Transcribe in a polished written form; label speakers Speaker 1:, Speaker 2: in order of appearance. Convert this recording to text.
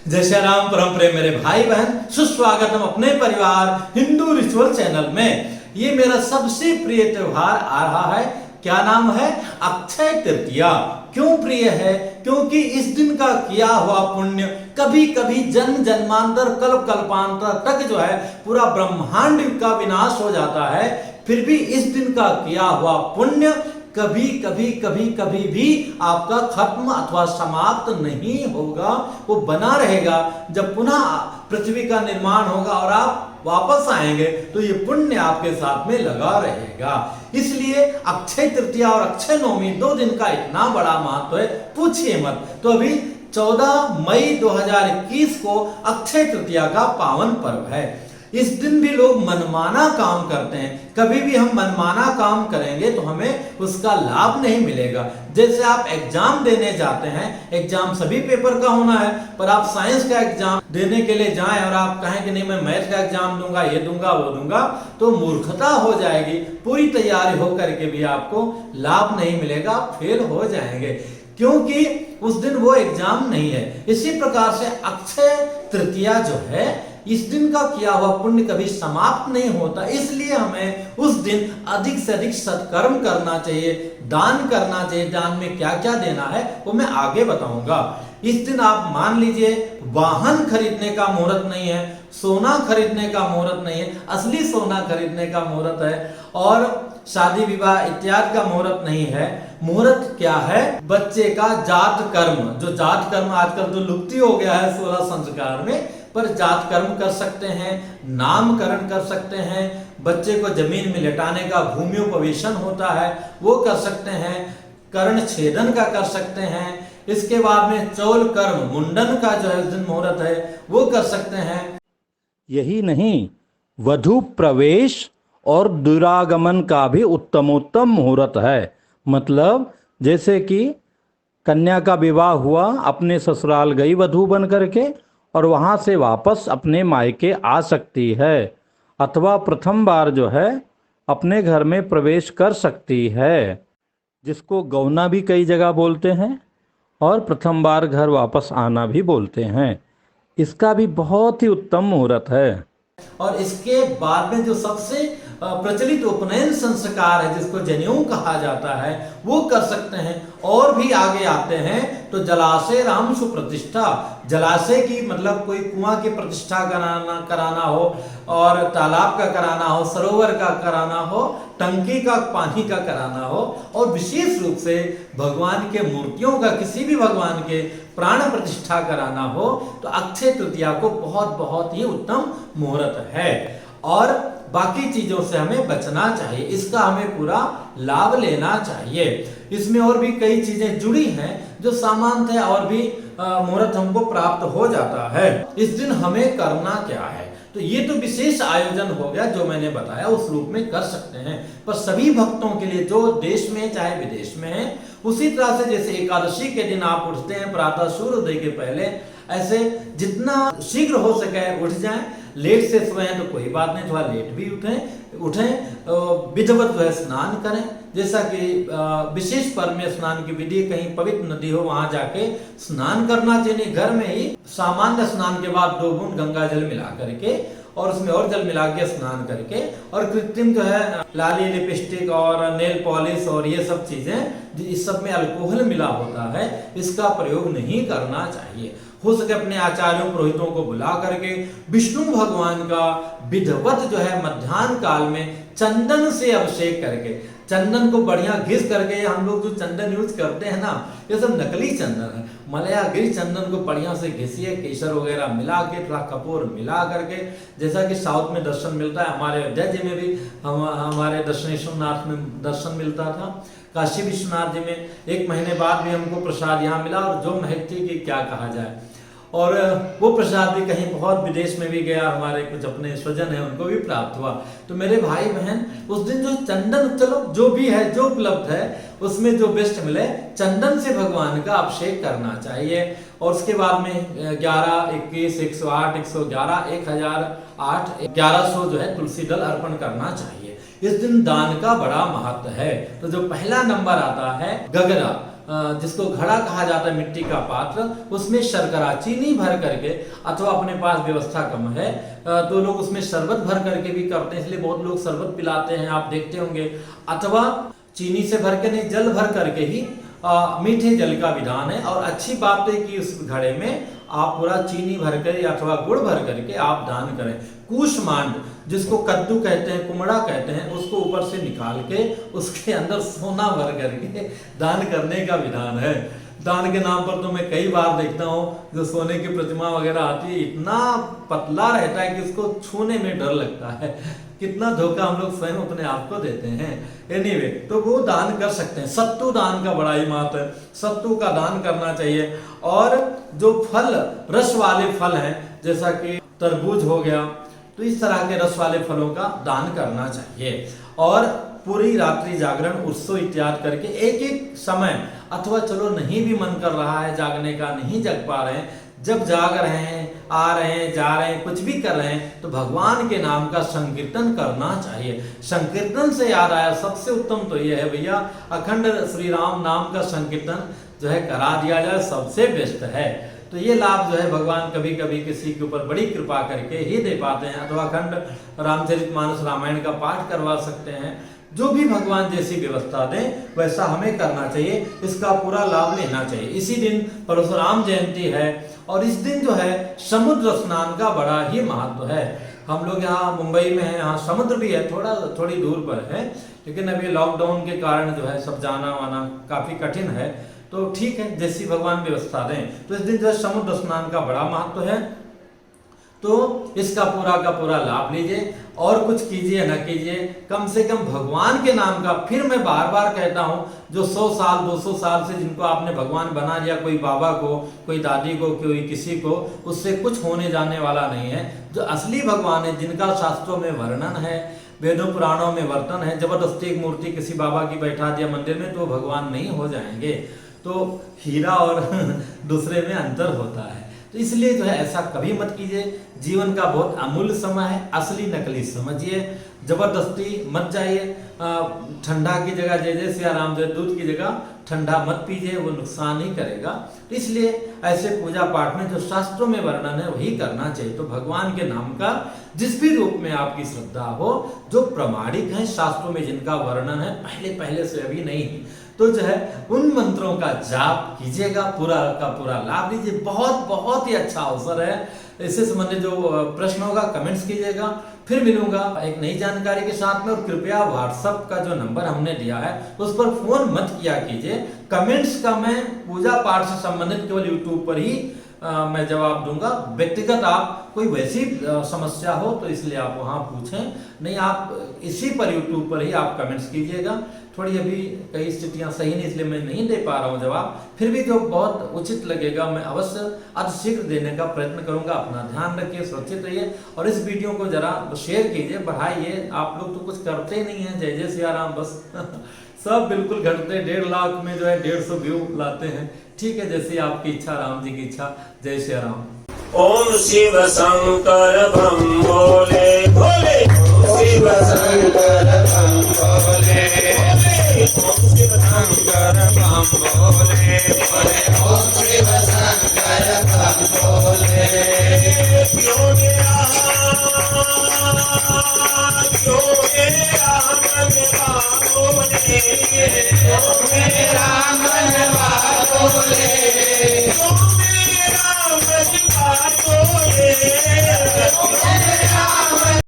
Speaker 1: जय श्री राम। परम प्रेम मेरे भाई बहन, सुस्वागतम अपने परिवार हिंदू रिचुअल चैनल में। ये मेरा सबसे प्रिय त्योहार आ रहा है। क्या नाम है? अक्षय तृतीया। क्यों प्रिय है? क्योंकि इस दिन का किया हुआ पुण्य कभी कभी जन्म जन्मांतर कल्प कल्पांतर तक जो है पूरा ब्रह्मांड का विनाश हो जाता है, फिर भी इस दिन का किया हुआ पुण्य कभी कभी भी आपका खत्म अथवा समाप्त नहीं होगा, वो बना रहेगा। जब पुनः पृथ्वी का निर्माण होगा और आप वापस आएंगे तो ये पुण्य आपके साथ में लगा रहेगा। इसलिए अक्षय तृतीया और अक्षय नवमी 2 दिन का इतना बड़ा महत्व है, पूछिए मत। तो अभी 14 मई 2021 को अक्षय तृतीया का पावन पर्व है। इस दिन भी लोग मनमाना काम करते हैं। कभी भी हम मनमाना काम करेंगे तो हमें उसका लाभ नहीं मिलेगा। जैसे आप एग्जाम देने जाते हैं, एग्जाम सभी पेपर का होना है, पर आप साइंस का एग्जाम देने के लिए जाएं और आप कहें कि नहीं मैं मैथ का एग्जाम दूंगा, ये दूंगा वो दूंगा, तो मूर्खता हो जाएगी। पूरी तैयारी हो करके भी आपको लाभ नहीं मिलेगा, फेल हो जाएंगे, क्योंकि उस दिन वो एग्जाम नहीं है। इसी प्रकार से अक्षय तृतीया जो है, इस दिन का किया हुआ पुण्य कभी समाप्त नहीं होता। इसलिए हमें उस दिन अधिक से अधिक सत्कर्म करना चाहिए, दान करना चाहिए। दान में क्या क्या देना है वो मैं आगे बताऊंगा। इस दिन आप मान लीजिए वाहन खरीदने का मुहूर्त नहीं है, सोना खरीदने का मुहूर्त नहीं है, असली सोना खरीदने का मुहूर्त है, और शादी विवाह इत्यादि का मुहूर्त नहीं है। मुहूर्त क्या है? बच्चे का जात कर्म। जो जात कर्म आजकल तो लुप्त हो गया है 16 संस्कार में, पर जात कर्म कर सकते हैं, नामकरण कर सकते हैं, बच्चे को जमीन में लेटाने का भूम्योपवेशन होता है वो कर सकते हैं, कर्ण छेदन का कर सकते हैं। इसके बाद में चौल कर्म मुंडन का जो है दिन मुहूर्त है वो कर सकते हैं।
Speaker 2: यही नहीं, वधु प्रवेश और दुरागमन का भी उत्तमोत्तम मुहूर्त है। मतलब जैसे कि कन्या का विवाह हुआ, अपने ससुराल गई वधू बन करके और वहाँ से वापस अपने मायके आ सकती है, अथवा प्रथम बार जो है अपने घर में प्रवेश कर सकती है, जिसको गौना भी कई जगह बोलते हैं और प्रथम बार घर वापस आना भी बोलते हैं। इसका भी बहुत ही उत्तम मुहूर्त है।
Speaker 1: और इसके बाद में जो सबसे प्रचलित उपनयन संस्कार है, जिसको जनेऊ कहा जाता है, वो कर सकते हैं। और भी आगे आते हैं तो जलाशय राम सुप्रतिष्ठा। जलाशय की मतलब कोई कुआं की प्रतिष्ठा कराना हो, और तालाब का कराना हो, सरोवर का कराना हो, टंकी का पानी का कराना हो, और विशेष रूप से भगवान के मूर्तियों का, किसी भी भगवान के प्राण प्रतिष्ठा कराना हो, तो अक्षय तृतीया को बहुत ही उत्तम मुहूर्त है। और बाकी चीजों से हमें बचना चाहिए, इसका हमें पूरा लाभ लेना चाहिए। इसमें और भी कई चीजें जुड़ी हैं जो सामान्य है, और भी मुहूर्त हमको प्राप्त हो जाता है। इस दिन हमें करना क्या है? तो ये तो विशेष आयोजन हो गया जो मैंने बताया, उस रूप में कर सकते हैं। पर सभी भक्तों के लिए जो देश में चाहे विदेश में है, उसी तरह से जैसे एकादशी के दिन आप उठते हैं प्रातः सूर्योदय के पहले, ऐसे जितना शीघ्र हो सके उठ जाएं। लेट से सोए हैं तो कोई बात नहीं, थोड़ा लेट भी उठें, विधिवत जो है स्नान करें। जैसा कि विशेष पर्व में स्नान की विधि, कहीं पवित्र नदी हो वहां जाके स्नान करना चाहिए। घर में ही सामान्य स्नान के बाद 2 बूंद गंगा जल मिला करके और उसमें और जल मिला के स्नान करके, और कृत्रिम जो है लाली लिपस्टिक और नेल पॉलिश और ये सब चीजें, इस सब में अल्कोहल मिला होता है, इसका प्रयोग नहीं करना चाहिए। हो सके अपने आचार्यों पुरोहितों को बुला करके विष्णु भगवान का विधिवत जो है मध्याह्न काल में चंदन से अभिषेक करके, चंदन को बढ़िया घिस करके, हम लोग जो चंदन यूज करते हैं ना, ये सब नकली चंदन है। मलयागिरी चंदन को बढ़िया से घिसिए, केसर वगैरह मिला के, थोड़ा कपूर मिला करके, जैसा कि साउथ में दर्शन मिलता है, हमारे अयोध्या जी में भी हमारे दक्षिणेश्वरनाथ में दर्शन मिलता था। काशी विश्वनाथ जी में 1 महीने बाद भी हमको प्रसाद यहाँ मिला, और जो महक थी कि क्या कहा जाए। और वो प्रसाद भी कहीं बहुत विदेश में भी गया, हमारे कुछ अपने स्वजन है उनको भी प्राप्त हुआ। तो मेरे भाई बहन, उस दिन जो चंदन, चलो जो भी है, जो उपलब्ध है, उसमें जो बेस्ट मिले, चंदन से भगवान का अभिषेक करना चाहिए। और उसके बाद में 11, 21, 108, 111, 1008, 1100 जो है तुलसी दल अर्पण करना चाहिए। इस दिन दान का बड़ा महत्व है। तो जो पहला नंबर आता है गगरा, जिसको घड़ा कहा जाता है, मिट्टी का पात्र, उसमें शर्करा चीनी भर करके, अथवा अपने पास व्यवस्था कम है तो लोग उसमें शरबत भर करके भी करते हैं, इसलिए बहुत लोग शरबत पिलाते हैं, आप देखते होंगे। अथवा चीनी से भर के नहीं, जल भर करके ही मीठे जल का विधान है। और अच्छी बात है कि उस घड़े में आप पूरा चीनी भर कर अथवा गुड़ भर करके आप दान करें। कूष्मांड, जिसको कद्दू कहते हैं, कुमड़ा कहते हैं, उसको ऊपर से निकाल के उसके अंदर सोना भर करके दान करने का विधान है। दान के नाम पर तो मैं कई बार देखता हूँ जो सोने की प्रतिमा वगैरह आती है, इतना पतला रहता है कि उसको छूने में डर लगता है। कितना धोखा हम लोग स्वयं अपने आप को देते हैं। एनीवे, तो वो दान कर सकते हैं। सत्तू दान का बड़ा ही महत्व है, सत्तू का दान करना चाहिए। और जो फल, रस वाले फल हैं, जैसा कि तरबूज हो गया, तो इस तरह के रस वाले फलों का दान करना चाहिए। और पूरी रात्रि जागरण, उत्सव इत्यादि करके एक एक समय, अथवा चलो नहीं भी मन कर रहा है जागने का, नहीं जग पा रहे हैं, जब जाग रहे हैं, आ रहे हैं, जा रहे हैं, कुछ भी कर रहे हैं, तो भगवान के नाम का संकीर्तन करना चाहिए। संकीर्तन से याद आया, सबसे उत्तम तो ये है भैया, अखंड श्री राम नाम का संकीर्तन जो है करा दिया जाए, सबसे बेस्ट है। तो ये लाभ जो है भगवान कभी कभी किसी के ऊपर बड़ी कृपा करके ही दे पाते हैं। अथवा अखंड रामचरितमानस रामायण का पाठ करवा सकते हैं। जो भी भगवान जैसी व्यवस्था दें वैसा हमें करना चाहिए, इसका पूरा लाभ लेना चाहिए। इसी दिन परशुराम जयंती है और इस दिन जो है समुद्र स्नान का बड़ा ही महत्व है। हम लोग यहाँ मुंबई में हैं, यहाँ समुद्र भी है, थोड़ी दूर पर है, लेकिन अभी लॉकडाउन के कारण जो है सब जाना वाना काफी कठिन है। तो ठीक है, जैसी भगवान व्यवस्था दें। तो इस दिन जो है समुद्र स्नान का बड़ा महत्व है, तो इसका पूरा का पूरा लाभ लीजिए। और कुछ कीजिए न कीजिए, कम से कम भगवान के नाम का, फिर मैं बार बार कहता हूं, जो 100 साल 200 साल से जिनको आपने भगवान बना लिया, कोई बाबा को, कोई दादी को, कोई किसी को, उससे कुछ होने जाने वाला नहीं है। जो असली भगवान है, जिनका शास्त्रों में वर्णन है, वेदों पुराणों में वर्णन है, जबरदस्ती एक मूर्ति किसी बाबा की बैठा दिया मंदिर में, तो भगवान नहीं हो जाएंगे। तो हीरा और दूसरे में अंतर होता है। तो इसलिए जो है ऐसा कभी मत कीजिए। जीवन का बहुत अमूल्य समय है, असली नकली समझिए, जबरदस्ती मत जाइए। ठंडा की जगह जय श्री राम, जो दूध की जगह ठंडा मत पीजिए, वो नुकसान ही करेगा। तो इसलिए ऐसे पूजा पाठ में जो शास्त्रों में वर्णन है वही करना चाहिए। तो भगवान के नाम का जिस भी रूप में आपकी श्रद्धा हो, जो प्रमाणिक है शास्त्रों में जिनका वर्णन है, पहले से अभी नहीं, तो जो है उन मंत्रों का जाप कीजिएगा, पूरा का पूरा लाभ लीजिए। बहुत ही अच्छा अवसर है। इससे संबंधित जो प्रश्न होगा कमेंट्स कीजिएगा। फिर मिलूंगा एक नई जानकारी के साथ में। और कृपया व्हाट्सएप का जो नंबर हमने दिया है उस पर फोन मत किया कीजिए। कमेंट्स का मैं पूजा पाठ से संबंधित केवल यूट्यूब पर ही मैं जवाब दूंगा। व्यक्तिगत आप कोई वैसी समस्या हो तो इसलिए आप वहां पूछें, नहीं आप इसी पर यूट्यूब पर ही आप कमेंट्स कीजिएगा। थोड़ी अभी कई स्थितियां सही नहीं, इसलिए मैं नहीं दे पा रहा हूं जवाब। फिर भी जो बहुत उचित लगेगा मैं अवश्य अतिशीघ्र देने का प्रयत्न करूंगा। अपना ध्यान रखिए, सुरक्षित रहिए और इस वीडियो को जरा शेयर कीजिए, बढ़ाइए। आप लोग तो कुछ करते ही नहीं है, जय जय सिया राम बस सब बिल्कुल घटते 1.5 लाख में जो है 150 व्यू लाते हैं। ठीक है, जैसी आपकी इच्छा, राम जी की इच्छा। जय श्री राम।
Speaker 3: ओम शिव शंकर बम भोले भोले, शिव शंकर बम भोले भोले, ओम शिव शंकर बम भोले भोले, ओम शिव शंकर बम भोले। योगे राम बोले, योगे राम बोले।